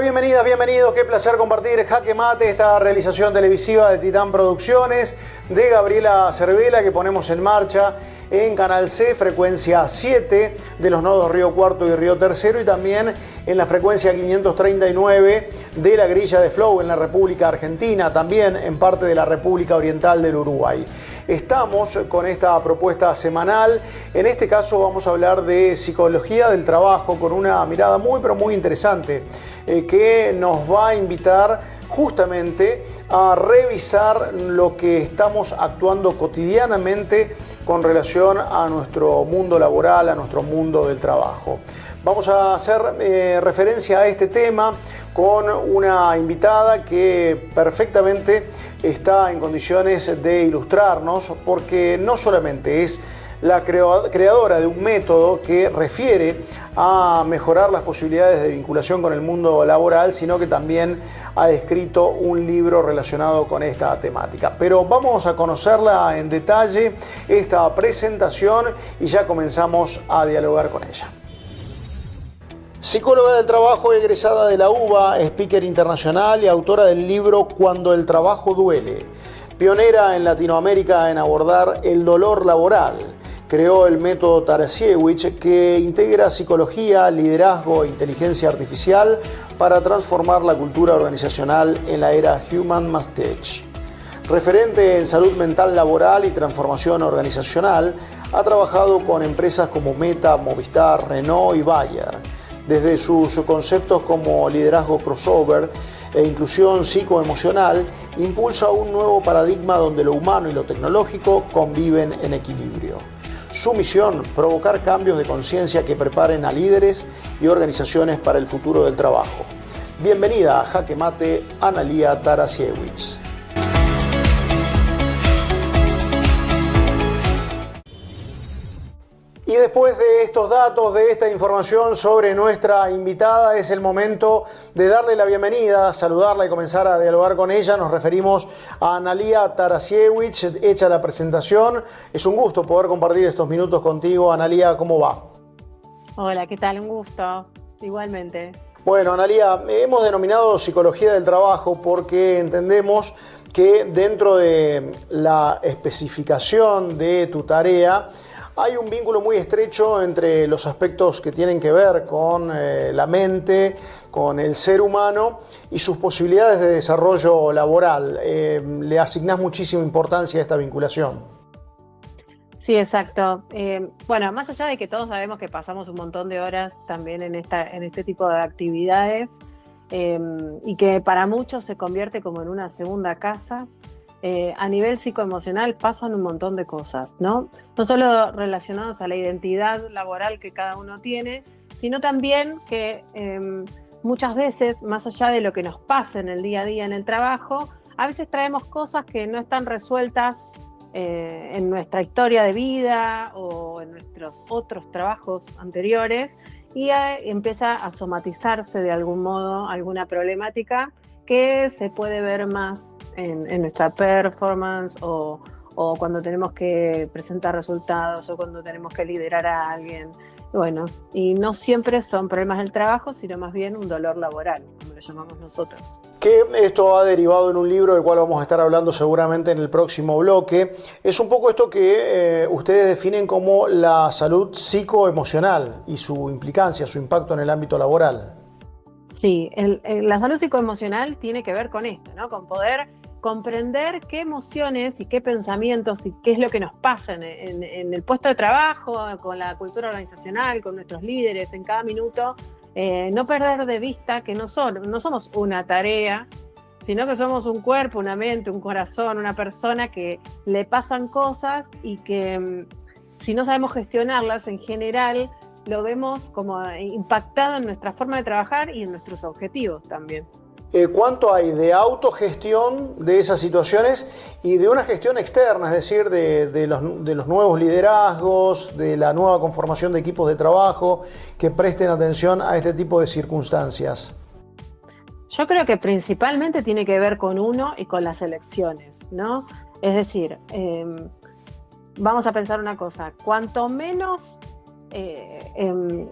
Bienvenidas, bienvenidos. Qué placer compartir Jaque Mate, esta realización televisiva de Titán Producciones, de Gabriela Cervela, que ponemos en marcha en Canal C, frecuencia 7 de los nodos Río Cuarto y Río Tercero, y también en la frecuencia 539 de la grilla de Flow en la República Argentina, también en parte de la República Oriental del Uruguay. Estamos con esta propuesta semanal. En este caso vamos a hablar de psicología del trabajo con una mirada muy pero muy interesante que nos va a invitar justamente a revisar lo que estamos actuando cotidianamente con relación a nuestro mundo laboral, a nuestro mundo del trabajo. Vamos a hacer referencia a este tema con una invitada que perfectamente está en condiciones de ilustrarnos, porque no solamente es la creadora de un método que refiere a mejorar las posibilidades de vinculación con el mundo laboral, sino que también ha escrito un libro relacionado con esta temática. Pero vamos a conocerla en detalle, esta presentación, y ya comenzamos a dialogar con ella. Psicóloga del trabajo, egresada de la UBA, speaker internacional y autora del libro Cuando el trabajo duele. Pionera en Latinoamérica en abordar el dolor laboral. Creó el método Tarasiewicz, que integra psicología, liderazgo e inteligencia artificial para transformar la cultura organizacional en la era Human Must Teach. Referente en salud mental laboral y transformación organizacional, ha trabajado con empresas como Meta, Movistar, Renault y Bayer. Desde sus conceptos como liderazgo crossover e inclusión psicoemocional, impulsa un nuevo paradigma donde lo humano y lo tecnológico conviven en equilibrio. Su misión, provocar cambios de conciencia que preparen a líderes y organizaciones para el futuro del trabajo. Bienvenida a Jaque Mate, Analía Tarasiewicz. Y después de estos datos, de esta información sobre nuestra invitada, es el momento de darle la bienvenida, saludarla y comenzar a dialogar con ella. Nos referimos a Analía Tarasiewicz. Hecha la presentación, es un gusto poder compartir estos minutos contigo. Analía, ¿cómo va? Hola, ¿qué tal? Un gusto. Igualmente. Bueno, Analía, hemos denominado psicología del trabajo porque entendemos que dentro de la especificación de tu tarea hay un vínculo muy estrecho entre los aspectos que tienen que ver con la mente, con el ser humano y sus posibilidades de desarrollo laboral. Le asignás muchísima importancia a esta vinculación. Sí, exacto. Bueno, más allá de que todos sabemos que pasamos un montón de horas también en este tipo de actividades y que para muchos se convierte como en una segunda casa, a nivel psicoemocional pasan un montón de cosas, ¿no? No solo relacionados a la identidad laboral que cada uno tiene, sino también que muchas veces, más allá de lo que nos pasa en el día a día en el trabajo, a veces traemos cosas que no están resueltas en nuestra historia de vida o en nuestros otros trabajos anteriores, y empieza a somatizarse de algún modo alguna problemática que se puede ver más en nuestra performance o cuando tenemos que presentar resultados o cuando tenemos que liderar a alguien. Bueno, y no siempre son problemas del trabajo, sino más bien un dolor laboral, como lo llamamos nosotros. Que esto ha derivado en un libro del cual vamos a estar hablando seguramente en el próximo bloque. Es un poco esto que ustedes definen como la salud psicoemocional y su implicancia, su impacto en el ámbito laboral. Sí, la salud psicoemocional tiene que ver con esto, ¿no? Con poder comprender qué emociones y qué pensamientos y qué es lo que nos pasa en el puesto de trabajo, con la cultura organizacional, con nuestros líderes en cada minuto. No perder de vista que no somos una tarea, sino que somos un cuerpo, una mente, un corazón, una persona que le pasan cosas y que si no sabemos gestionarlas en general, lo vemos como impactado en nuestra forma de trabajar y en nuestros objetivos también. ¿Cuánto hay de autogestión de esas situaciones y de una gestión externa, es decir, de los nuevos liderazgos, de la nueva conformación de equipos de trabajo que presten atención a este tipo de circunstancias? Yo creo que principalmente tiene que ver con uno y con las elecciones, ¿no? Es decir, vamos a pensar una cosa, cuanto menos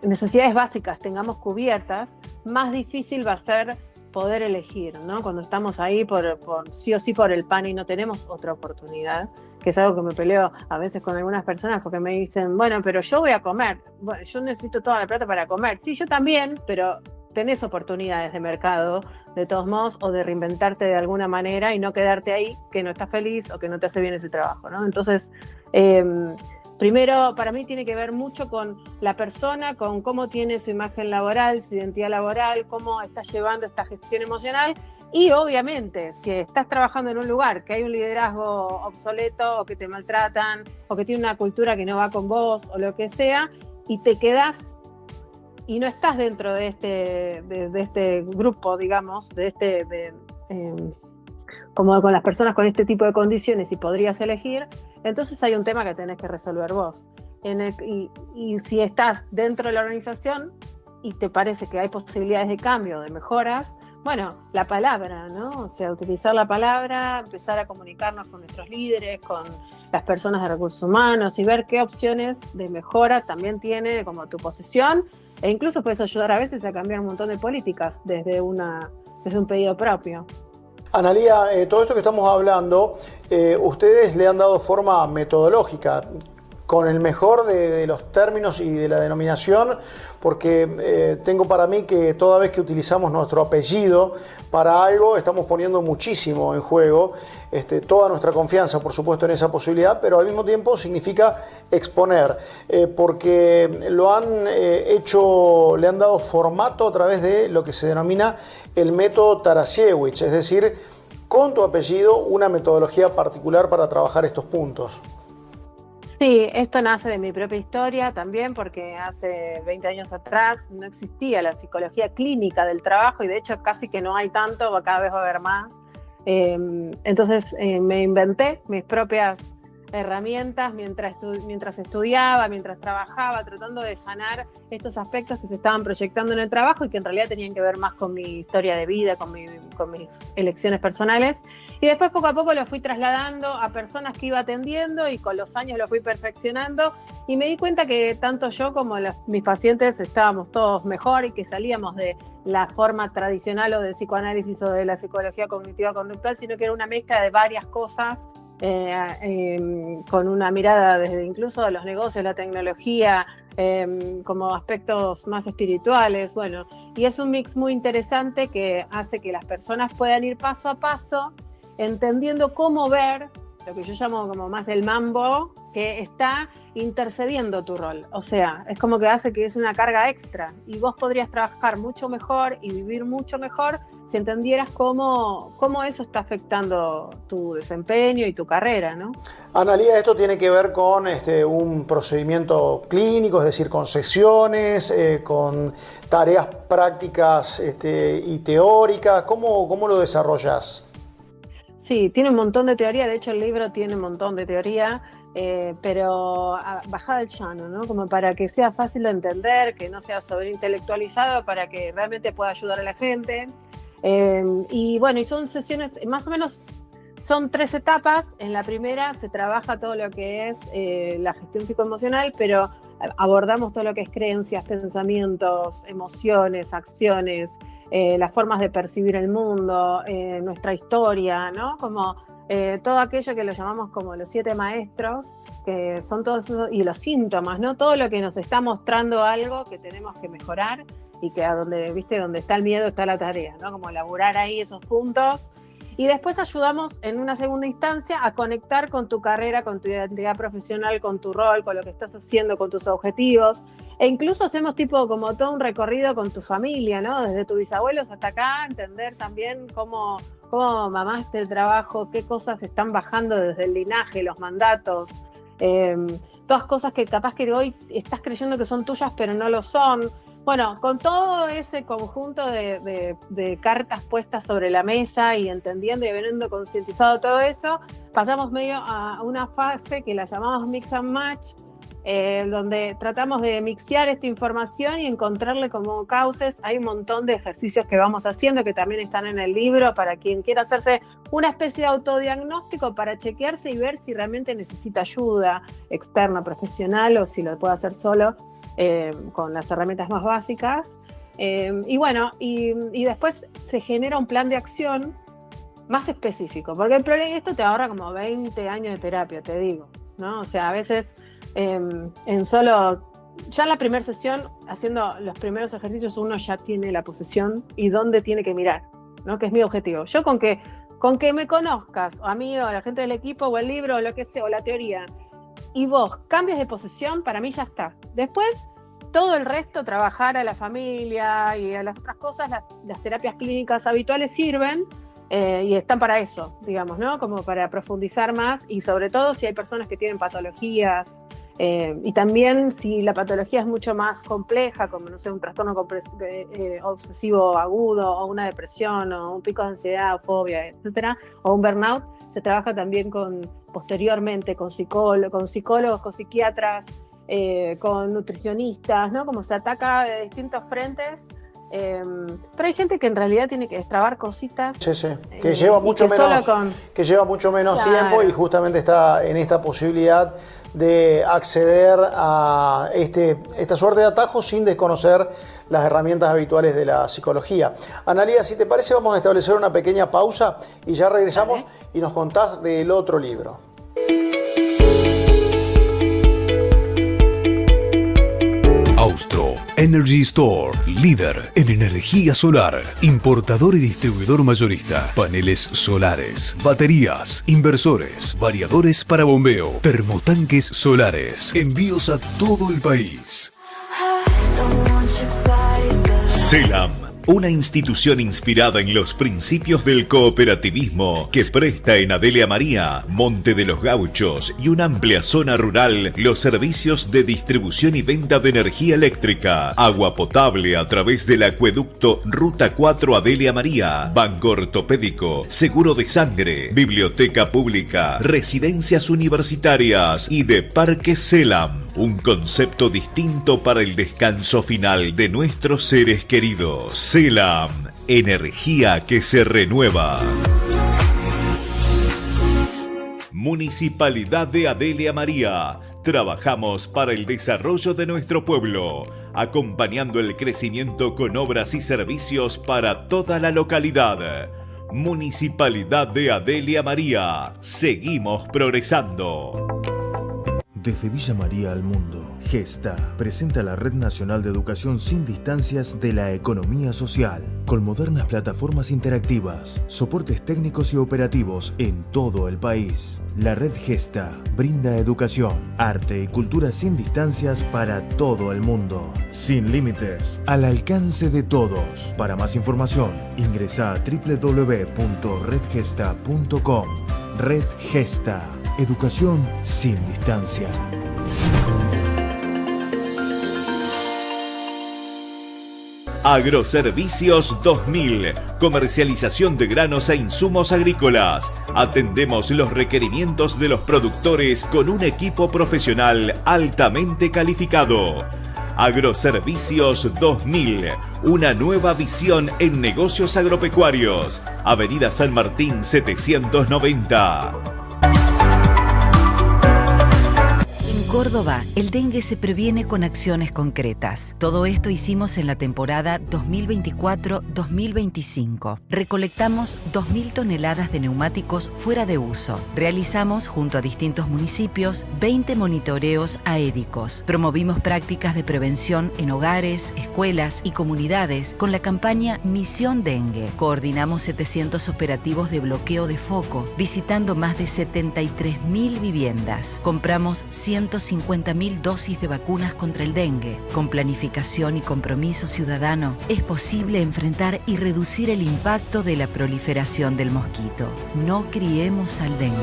necesidades básicas tengamos cubiertas, más difícil va a ser poder elegir, ¿no? Cuando estamos ahí por sí o sí por el pan y no tenemos otra oportunidad, que es algo que me peleo a veces con algunas personas porque me dicen, bueno, pero yo voy a comer, bueno, yo necesito toda la plata para comer. Sí, yo también, pero tenés oportunidades de mercado, de todos modos, o de reinventarte de alguna manera y no quedarte ahí, que no estás feliz o que no te hace bien ese trabajo, ¿no? Entonces, primero, para mí tiene que ver mucho con la persona, con cómo tiene su imagen laboral, su identidad laboral, cómo está llevando esta gestión emocional. Y obviamente, si estás trabajando en un lugar que hay un liderazgo obsoleto o que te maltratan o que tiene una cultura que no va con vos o lo que sea, y te quedás y no estás dentro de este grupo, digamos, como con las personas con este tipo de condiciones y podrías elegir, entonces hay un tema que tenés que resolver vos. Y si estás dentro de la organización y te parece que hay posibilidades de cambio, de mejoras, bueno, la palabra, ¿no? O sea, utilizar la palabra, empezar a comunicarnos con nuestros líderes, con las personas de recursos humanos y ver qué opciones de mejora también tiene como tu posición, e incluso puedes ayudar a veces a cambiar un montón de políticas desde un pedido propio. Analía, todo esto que estamos hablando, ustedes le han dado forma metodológica, con el mejor de los términos y de la denominación, porque tengo para mí que toda vez que utilizamos nuestro apellido para algo, estamos poniendo muchísimo en juego, toda nuestra confianza, por supuesto, en esa posibilidad, pero al mismo tiempo significa exponer, porque lo han hecho, le han dado formato a través de lo que se denomina el método Tarasiewicz, es decir, con tu apellido, una metodología particular para trabajar estos puntos. Sí, esto nace de mi propia historia también, porque hace 20 años atrás no existía la psicología clínica del trabajo y de hecho casi que no hay tanto, cada vez va a haber más. Entonces me inventé mis propias herramientas mientras estudiaba, mientras trabajaba, tratando de sanar estos aspectos que se estaban proyectando en el trabajo y que en realidad tenían que ver más con mi historia de vida, con mis elecciones personales. Y después poco a poco lo fui trasladando a personas que iba atendiendo y con los años lo fui perfeccionando y me di cuenta que tanto yo como mis pacientes estábamos todos mejor y que salíamos de la forma tradicional o de psicoanálisis o de la psicología cognitiva conductual, sino que era una mezcla de varias cosas con una mirada desde incluso de los negocios, la tecnología, como aspectos más espirituales, bueno, y es un mix muy interesante que hace que las personas puedan ir paso a paso entendiendo cómo ver lo que yo llamo como más el mambo que está intercediendo tu rol, o sea, es como que hace que es una carga extra y vos podrías trabajar mucho mejor y vivir mucho mejor si entendieras cómo eso está afectando tu desempeño y tu carrera, ¿no? Analía, esto tiene que ver con un procedimiento clínico, es decir, con sesiones, con tareas prácticas y teóricas, ¿cómo lo desarrollas? Sí, tiene un montón de teoría, de hecho el libro tiene un montón de teoría, pero bajada al llano, ¿no? Como para que sea fácil de entender, que no sea sobreintelectualizado, para que realmente pueda ayudar a la gente. Y bueno, y son sesiones, más o menos son 3 etapas. En la primera se trabaja todo lo que es la gestión psicoemocional, pero abordamos todo lo que es creencias, pensamientos, emociones, acciones, las formas de percibir el mundo, nuestra historia, ¿no? Como todo aquello que lo llamamos como los 7 maestros, que son todos esos, y los síntomas, ¿no? Todo lo que nos está mostrando algo que tenemos que mejorar y que a donde está el miedo está la tarea, ¿no? Como elaborar ahí esos puntos. Y después ayudamos en una segunda instancia a conectar con tu carrera, con tu identidad profesional, con tu rol, con lo que estás haciendo, con tus objetivos. E incluso hacemos tipo como todo un recorrido con tu familia, ¿no? Desde tus bisabuelos hasta acá, entender también cómo mamaste el trabajo, qué cosas están bajando desde el linaje, los mandatos, todas cosas que capaz que hoy estás creyendo que son tuyas, pero no lo son. Bueno, con todo ese conjunto de cartas puestas sobre la mesa y entendiendo y habiendo concientizado todo eso, pasamos medio a una fase que la llamamos mix and match, donde tratamos de mixear esta información y encontrarle como cauces. Hay un montón de ejercicios que vamos haciendo que también están en el libro para quien quiera hacerse una especie de autodiagnóstico para chequearse y ver si realmente necesita ayuda externa, profesional, o si lo puede hacer solo. con las herramientas más básicas. Y bueno, y después se genera un plan de acción más específico, porque el problema, esto te ahorra como 20 años de terapia, te digo, ¿no? O sea, a veces en solo, ya en la primera sesión, haciendo los primeros ejercicios, uno ya tiene la posición y dónde tiene que mirar, ¿no? Que es mi objetivo. Yo con que me conozcas, o a mí, o a la gente del equipo, o el libro, o lo que sea, o la teoría, y vos cambies de posición, para mí ya está. Después, todo el resto, trabajar a la familia y a las otras cosas, las terapias clínicas habituales sirven y están para eso, digamos, ¿no? Como para profundizar más y sobre todo si hay personas que tienen patologías y también si la patología es mucho más compleja, como, no sé, un trastorno obsesivo agudo o una depresión o un pico de ansiedad o fobia, etcétera, o un burnout, se trabaja también posteriormente con psicólogos, con psiquiatras, con nutricionistas, ¿no? Como se ataca de distintos frentes, pero hay gente que en realidad tiene que destrabar cositas. Sí, sí, que lleva mucho menos, Claro. tiempo y justamente está en esta posibilidad de acceder a esta suerte de atajos sin desconocer las herramientas habituales de la psicología. Analía, si te parece, vamos a establecer una pequeña pausa y ya regresamos y nos contás del otro libro. Austro Energy Store, líder en energía solar, importador y distribuidor mayorista, paneles solares, baterías, inversores, variadores para bombeo, termotanques solares, envíos a todo el país. CELAM, una institución inspirada en los principios del cooperativismo que presta en Adelia María, Monte de los Gauchos y una amplia zona rural los servicios de distribución y venta de energía eléctrica, agua potable a través del acueducto Ruta 4 Adelia María, banco ortopédico, seguro de sangre, biblioteca pública, residencias universitarias y de Parque CELAM. Un concepto distinto para el descanso final de nuestros seres queridos. CELAM, energía que se renueva. Municipalidad de Adelia María. Trabajamos para el desarrollo de nuestro pueblo, acompañando el crecimiento con obras y servicios para toda la localidad. Municipalidad de Adelia María. Seguimos progresando. Desde Villa María al mundo, Gesta presenta la Red Nacional de Educación Sin Distancias de la Economía Social, con modernas plataformas interactivas, soportes técnicos y operativos en todo el país. La Red Gesta brinda educación, arte y cultura sin distancias para todo el mundo, sin límites, al alcance de todos. Para más información, ingresa a www.redgesta.com. Red Gesta. Educación sin distancia. Agroservicios 2000, comercialización de granos e insumos agrícolas. Atendemos los requerimientos de los productores con un equipo profesional altamente calificado. Agroservicios 2000, una nueva visión en negocios agropecuarios. Avenida San Martín 790. En Córdoba, el dengue se previene con acciones concretas. Todo esto hicimos en la temporada 2024-2025. Recolectamos 2.000 toneladas de neumáticos fuera de uso. Realizamos, junto a distintos municipios, 20 monitoreos aédicos. Promovimos prácticas de prevención en hogares, escuelas y comunidades con la campaña Misión Dengue. Coordinamos 700 operativos de bloqueo de foco, visitando más de 73.000 viviendas. Compramos 150.000 dosis de vacunas contra el dengue. Con planificación y compromiso ciudadano, es posible enfrentar y reducir el impacto de la proliferación del mosquito. No criemos al dengue.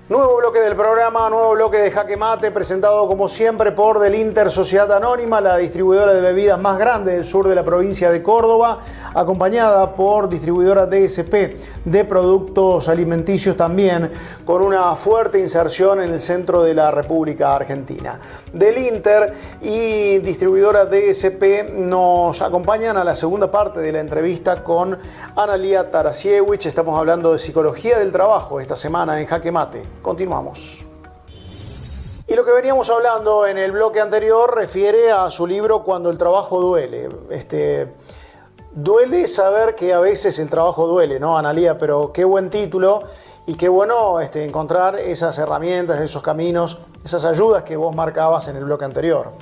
Nuevo bloque del programa, nuevo bloque bloque de Jaque Mate, presentado como siempre por Del Inter Sociedad Anónima, la distribuidora de bebidas más grande del sur de la provincia de Córdoba, acompañada por distribuidora DSP de productos alimenticios también, con una fuerte inserción en el centro de la República Argentina. Del Inter y distribuidora DSP nos acompañan a la segunda parte de la entrevista con Analía Tarasiewicz. Estamos hablando de psicología del trabajo esta semana en Jaque Mate. Continuamos. Y lo que veníamos hablando en el bloque anterior refiere a su libro Cuando el trabajo duele. Duele saber que a veces el trabajo duele, ¿no, Analía? Pero qué buen título y qué bueno encontrar esas herramientas, esos caminos, esas ayudas que vos marcabas en el bloque anterior.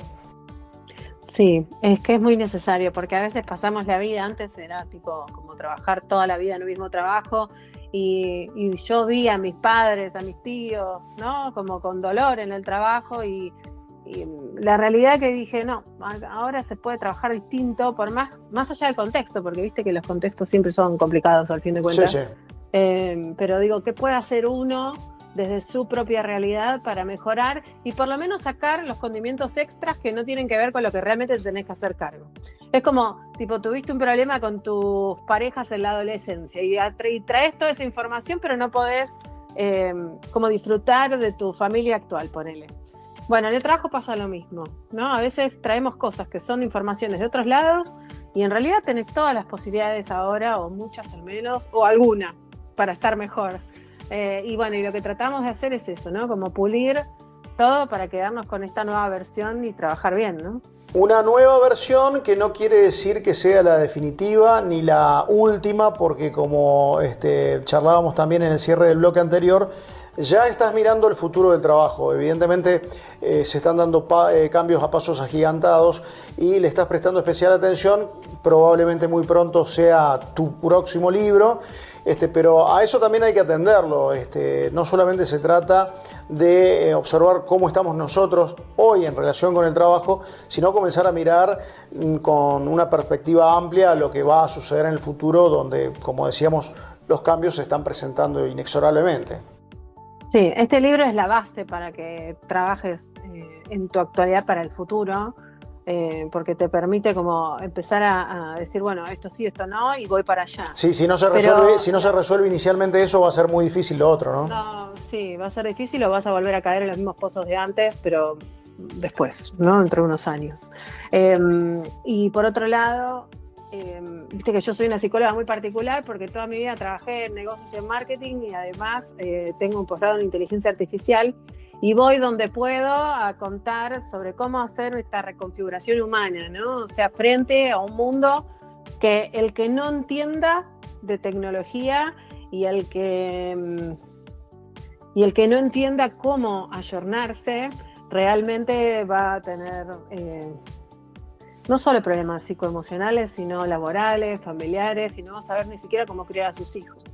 Sí, es que es muy necesario porque a veces pasamos la vida, antes era tipo como trabajar toda la vida en el mismo trabajo y yo vi a mis padres, a mis tíos, ¿no? Como con dolor en el trabajo y la realidad que dije, no, ahora se puede trabajar distinto por más allá del contexto, porque viste que los contextos siempre son complicados al fin de cuentas. Sí. Pero digo, ¿qué puede hacer uno desde su propia realidad para mejorar y por lo menos sacar los condimentos extras que no tienen que ver con lo que realmente te tenés que hacer cargo? Es como, tipo, tuviste un problema con tus parejas en la adolescencia y traes toda esa información, pero no podés como disfrutar de tu familia actual, ponele. Bueno, en el trabajo pasa lo mismo, ¿no? A veces traemos cosas que son informaciones de otros lados y en realidad tenés todas las posibilidades ahora, o muchas al menos, o alguna, para estar mejor. Y bueno, y lo que tratamos de hacer es eso, ¿no? Como pulir todo para quedarnos con esta nueva versión y trabajar bien, ¿no? Una nueva versión que no quiere decir que sea la definitiva ni la última, porque como charlábamos también en el cierre del bloque anterior, ya estás mirando el futuro del trabajo. Evidentemente se están dando cambios a pasos agigantados y le estás prestando especial atención. Probablemente muy pronto sea tu próximo libro, pero a eso también hay que atenderlo. No solamente se trata de observar cómo estamos nosotros hoy en relación con el trabajo, sino comenzar a mirar con una perspectiva amplia lo que va a suceder en el futuro, donde, como decíamos, los cambios se están presentando inexorablemente. Sí, este libro es la base para que trabajes en tu actualidad para el futuro, porque te permite como empezar a decir, bueno, esto sí, esto no, y voy para allá. Sí, si no se resuelve inicialmente eso, va a ser muy difícil lo otro, ¿no? No, sí, va a ser difícil o vas a volver a caer en los mismos pozos de antes, pero después, ¿no? Dentro de unos años. Y por otro lado, viste que yo soy una psicóloga muy particular porque toda mi vida trabajé en negocios y en marketing y además tengo un posgrado en inteligencia artificial y voy donde puedo a contar sobre cómo hacer esta reconfiguración humana, ¿no? O sea, frente a un mundo que el que no entienda de tecnología y el que no entienda cómo ayornarse realmente va a tener no solo problemas psicoemocionales, sino laborales, familiares, y no va a saber ni siquiera cómo criar a sus hijos.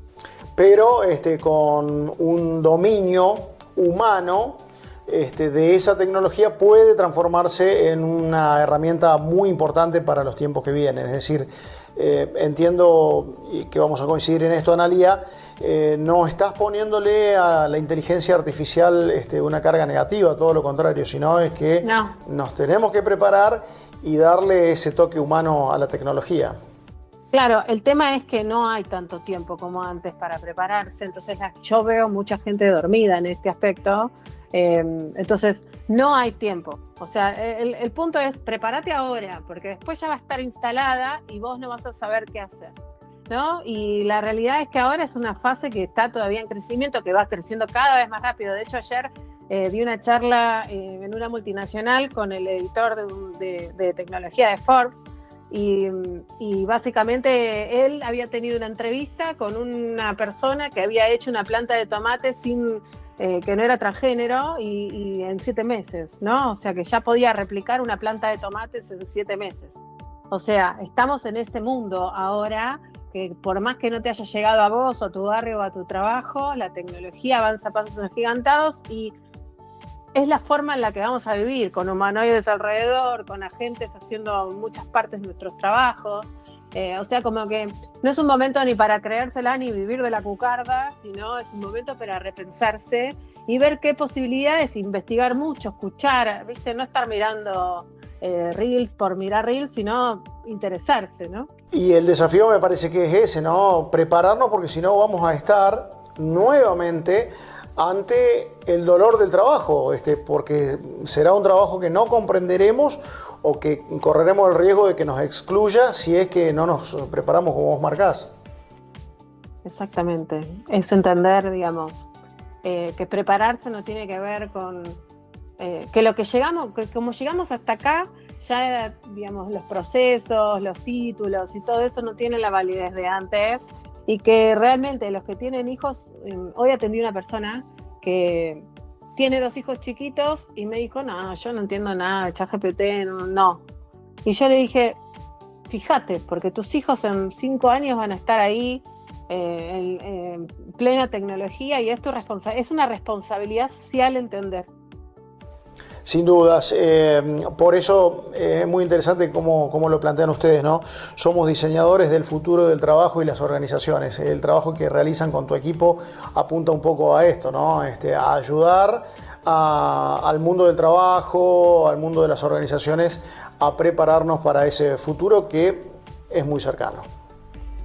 Pero con un dominio humano de esa tecnología puede transformarse en una herramienta muy importante para los tiempos que vienen. Es decir, entiendo que vamos a coincidir en esto, Analía, no estás poniéndole a la inteligencia artificial una carga negativa, todo lo contrario, sino es que nos tenemos que preparar y darle ese toque humano a la tecnología. Claro, el tema es que no hay tanto tiempo como antes para prepararse, entonces yo veo mucha gente dormida en este aspecto, entonces no hay tiempo. O sea, el punto es prepárate ahora, porque después ya va a estar instalada y vos no vas a saber qué hacer, ¿no? Y la realidad es que ahora es una fase que está todavía en crecimiento, que va creciendo cada vez más rápido. De hecho, ayer di una charla en una multinacional con el editor de tecnología de Forbes y básicamente él había tenido una entrevista con una persona que había hecho una planta de tomate que no era transgénero y en 7 meses, ¿no? O sea que ya podía replicar una planta de tomates en 7 meses. O sea, estamos en ese mundo ahora que por más que no te haya llegado a vos o a tu barrio o a tu trabajo, la tecnología avanza a pasos agigantados y es la forma en la que vamos a vivir, con humanoides alrededor, con agentes haciendo muchas partes de nuestros trabajos. O sea, como que no es un momento ni para creérsela ni vivir de la cucarda, sino es un momento para repensarse y ver qué posibilidades, investigar mucho, escuchar, ¿viste? No estar mirando reels por mirar reels, sino interesarse, ¿no? Y el desafío me parece que es ese, ¿no? Prepararnos, porque si no vamos a estar nuevamente ante el dolor del trabajo, porque será un trabajo que no comprenderemos o que correremos el riesgo de que nos excluya si es que no nos preparamos como vos marcás. Exactamente, es entender, digamos, que prepararse no tiene que ver con que lo que llegamos, que como llegamos hasta acá, ya, digamos, los procesos, los títulos y todo eso no tiene la validez de antes, y que realmente los que tienen hijos, hoy atendí a una persona que tiene 2 hijos chiquitos y me dijo, no, yo no entiendo nada de ChatGPT, no. Y yo le dije, fíjate, porque tus hijos en 5 años van a estar ahí en plena tecnología, y es una responsabilidad social entender. Sin dudas, por eso es muy interesante cómo lo plantean ustedes, ¿no? Somos diseñadores del futuro del trabajo y las organizaciones. El trabajo que realizan con tu equipo apunta un poco a esto, ¿no? A ayudar al mundo del trabajo, al mundo de las organizaciones, a prepararnos para ese futuro que es muy cercano.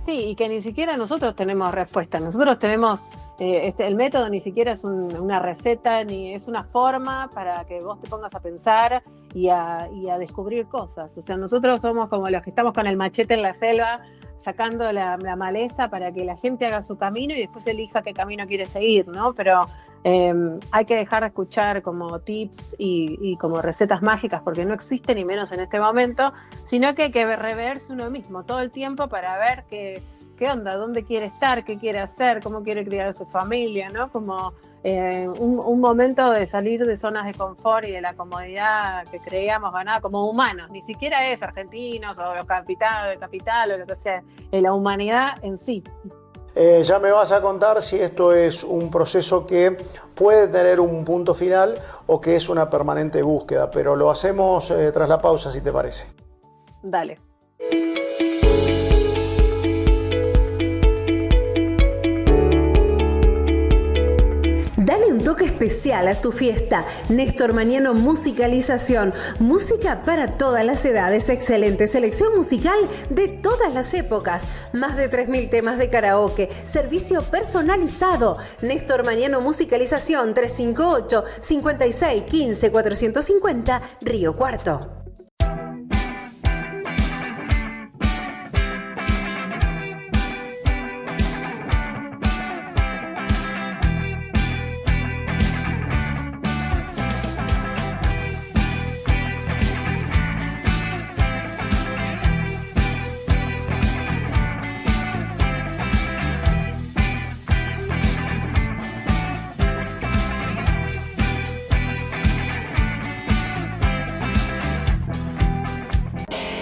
Sí, y que ni siquiera nosotros tenemos respuesta. Nosotros tenemos, el método ni siquiera es una receta, ni es una forma para que vos te pongas a pensar y a descubrir cosas. O sea, nosotros somos como los que estamos con el machete en la selva, sacando la maleza para que la gente haga su camino y después elija qué camino quiere seguir, ¿no? Pero hay que dejar de escuchar como tips y como recetas mágicas, porque no existen, ni menos en este momento, sino que hay que reverse uno mismo todo el tiempo para ver qué onda, dónde quiere estar, qué quiere hacer, cómo quiere criar a su familia, ¿no? Como un momento de salir de zonas de confort y de la comodidad que creíamos ganar como humanos, ni siquiera es argentinos o los capital o lo que sea, la humanidad en sí. Ya me vas a contar si esto es un proceso que puede tener un punto final o que es una permanente búsqueda, pero lo hacemos tras la pausa, si te parece. Dale. Dale un toque especial a tu fiesta. Néstor Mañano Musicalización. Música para todas las edades. Excelente selección musical de todas las épocas. Más de 3.000 temas de karaoke. Servicio personalizado. Néstor Mañano Musicalización 358-5615-450 Río Cuarto.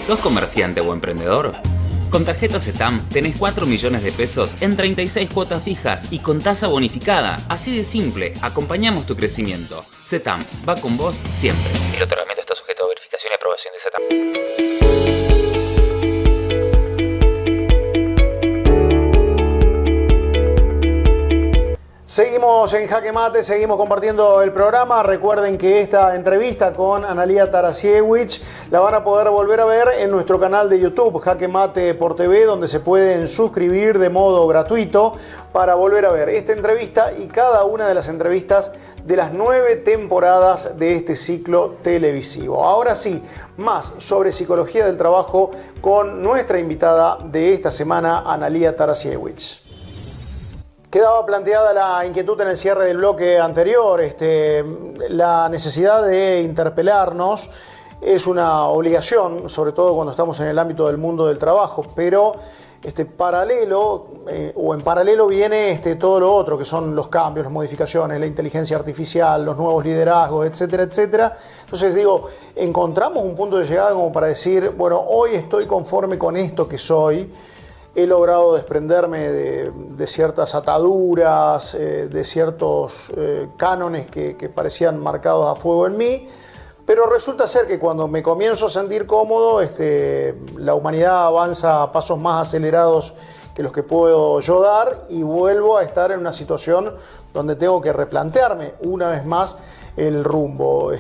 ¿Sos comerciante o emprendedor? Con tarjeta CETAM tenés 4 millones de pesos en 36 cuotas fijas y con tasa bonificada. Así de simple, acompañamos tu crecimiento. CETAM va con vos siempre. El otorgamiento está sujeto a verificación y aprobación de CETAM. Seguimos en Jaque Mate, seguimos compartiendo el programa. Recuerden que esta entrevista con Analía Tarasiewicz la van a poder volver a ver en nuestro canal de YouTube, Jaque Mate por TV, donde se pueden suscribir de modo gratuito para volver a ver esta entrevista y cada una de las entrevistas de las 9 temporadas de este ciclo televisivo. Ahora sí, más sobre psicología del trabajo con nuestra invitada de esta semana, Analía Tarasiewicz. Quedaba planteada la inquietud en el cierre del bloque anterior, la necesidad de interpelarnos es una obligación, sobre todo cuando estamos en el ámbito del mundo del trabajo, pero en paralelo viene todo lo otro, que son los cambios, las modificaciones, la inteligencia artificial, los nuevos liderazgos, etcétera, etcétera. Entonces digo, encontramos un punto de llegada como para decir, bueno, hoy estoy conforme con esto que soy. He logrado desprenderme de ciertas ataduras, de ciertos cánones que parecían marcados a fuego en mí, Pero resulta ser que cuando me comienzo a sentir cómodo, la humanidad avanza a pasos más acelerados que los que puedo yo dar y vuelvo a estar en una situación donde tengo que replantearme una vez más el rumbo.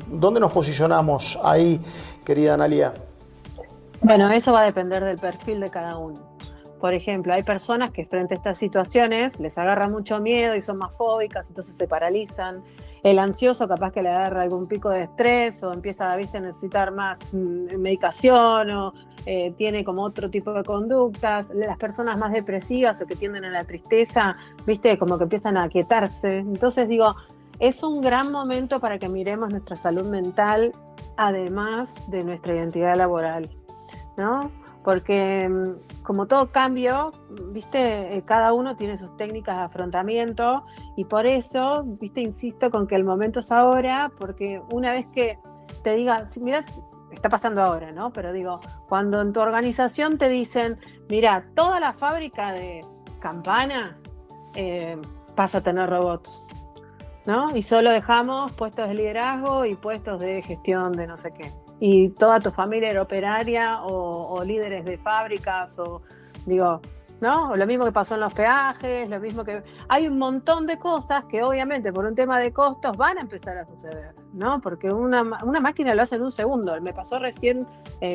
¿Dónde nos posicionamos ahí, querida Analía? Bueno, eso va a depender del perfil de cada uno. Por ejemplo, hay personas que frente a estas situaciones les agarra mucho miedo y son más fóbicas, entonces se paralizan. El ansioso capaz que le agarra algún pico de estrés o empieza a necesitar más medicación o tiene como otro tipo de conductas. Las personas más depresivas o que tienden a la tristeza, ¿viste? Como que empiezan a aquietarse. Entonces digo, es un gran momento para que miremos nuestra salud mental, además de nuestra identidad laboral, ¿no? Porque como todo cambio, ¿viste? Cada uno tiene sus técnicas de afrontamiento y por eso, ¿viste? Insisto con que el momento es ahora, porque una vez que te diga, mira, está pasando ahora, ¿no? Pero digo, cuando en tu organización te dicen, mira, toda la fábrica de Campana pasa a tener robots, ¿no? Y solo dejamos puestos de liderazgo y puestos de gestión de no sé qué. Y toda tu familia era operaria o líderes de fábricas o, digo, ¿no? Lo mismo que pasó en los peajes, lo mismo que... Hay un montón de cosas que obviamente por un tema de costos van a empezar a suceder, ¿no? Porque una máquina lo hace en un segundo. Me pasó recién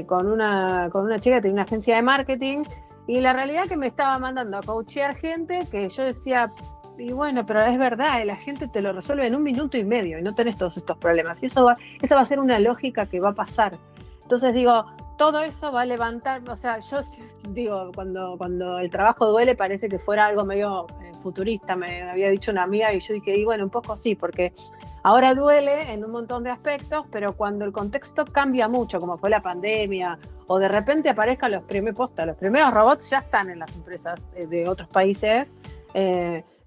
con una chica que tenía una agencia de marketing y la realidad es que me estaba mandando a coachear gente que yo decía... Y bueno, pero es verdad, la gente te lo resuelve en 1 minuto y medio y no tenés todos estos problemas. Y esa va a ser una lógica que va a pasar. Entonces digo, todo eso va a levantar, o sea, yo digo, cuando el trabajo duele parece que fuera algo medio futurista, me había dicho una amiga y yo dije, y bueno, un poco sí, porque ahora duele en un montón de aspectos, pero cuando el contexto cambia mucho, como fue la pandemia, o de repente aparezcan los primeros robots ya están en las empresas de otros países,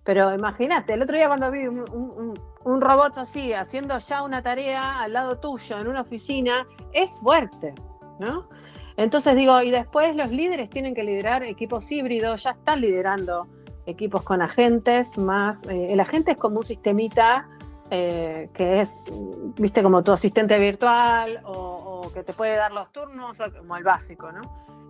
pero imagínate, el otro día cuando vi un robot así, haciendo ya una tarea al lado tuyo en una oficina, es fuerte, ¿no? Entonces digo, y después los líderes tienen que liderar equipos híbridos, ya están liderando equipos con agentes, más el agente es como un sistemita que es, viste, como tu asistente virtual o que te puede dar los turnos, o como el básico, ¿no?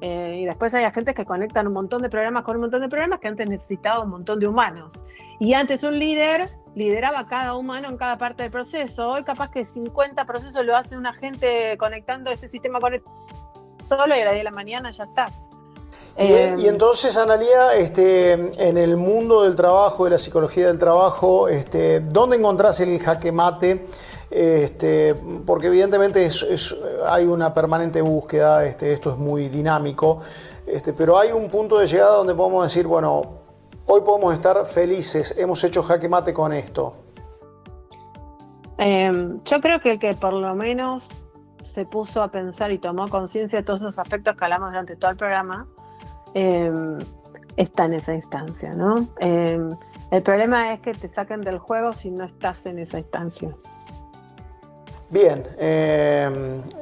Y después hay agentes que conectan un montón de programas con un montón de programas que antes necesitaba un montón de humanos. Y antes un líder lideraba cada humano en cada parte del proceso. Hoy capaz que 50 procesos lo hace un agente conectando este sistema con solo y a las 10 de la mañana ya estás. Y entonces, Analía, en el mundo del trabajo, de la psicología del trabajo, ¿dónde encontrás el jaque mate? Porque evidentemente hay una permanente búsqueda, esto es muy dinámico, pero hay un punto de llegada donde podemos decir, bueno, hoy podemos estar felices, hemos hecho jaque mate con esto. Yo creo que el que por lo menos se puso a pensar y tomó conciencia de todos esos aspectos que hablamos durante todo el programa, está en esa instancia, ¿no? El problema es que te saquen del juego si no estás en esa instancia. Bien,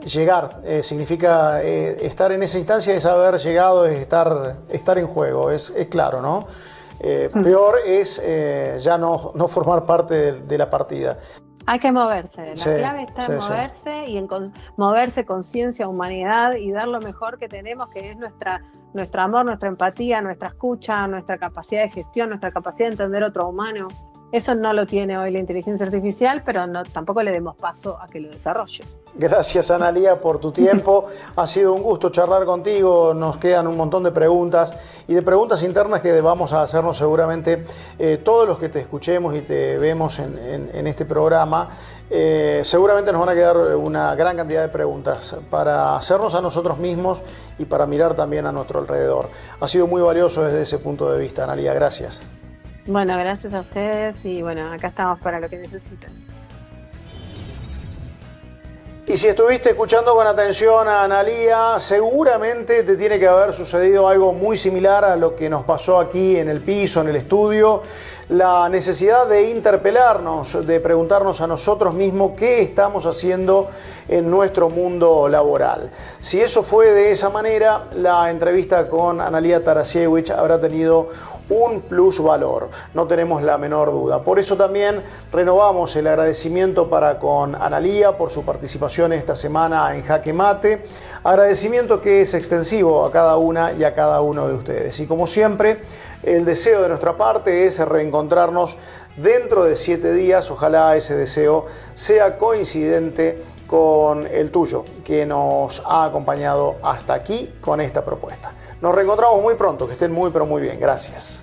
llegar significa estar en esa instancia, es haber llegado, es estar en juego, es claro, ¿no? Peor es ya no formar parte de la partida. Hay que moverse, la clave está en moverse y en moverse conciencia, humanidad y dar lo mejor que tenemos, que es nuestro amor, nuestra empatía, nuestra escucha, nuestra capacidad de gestión, nuestra capacidad de entender otro humano. Eso no lo tiene hoy la inteligencia artificial, pero tampoco le demos paso a que lo desarrolle. Gracias, Analía, por tu tiempo. Ha sido un gusto charlar contigo. Nos quedan un montón de preguntas y de preguntas internas que vamos a hacernos seguramente todos los que te escuchemos y te vemos en este programa. Seguramente nos van a quedar una gran cantidad de preguntas para hacernos a nosotros mismos y para mirar también a nuestro alrededor. Ha sido muy valioso desde ese punto de vista, Analía. Gracias. Bueno, gracias a ustedes y bueno, acá estamos para lo que necesiten. Y si estuviste escuchando con atención a Analía, seguramente te tiene que haber sucedido algo muy similar a lo que nos pasó aquí en el piso, en el estudio. La necesidad de interpelarnos, de preguntarnos a nosotros mismos qué estamos haciendo en nuestro mundo laboral. Si eso fue de esa manera, la entrevista con Analía Tarasiewicz habrá tenido un plusvalor, no tenemos la menor duda. Por eso también renovamos el agradecimiento para con Analía por su participación esta semana en Jaque Mate, agradecimiento que es extensivo a cada una y a cada uno de ustedes. Y como siempre, el deseo de nuestra parte es reencontrarnos dentro de 7 días, ojalá ese deseo sea coincidente con el tuyo, que nos ha acompañado hasta aquí con esta propuesta. Nos reencontramos muy pronto, que estén muy pero muy bien. Gracias.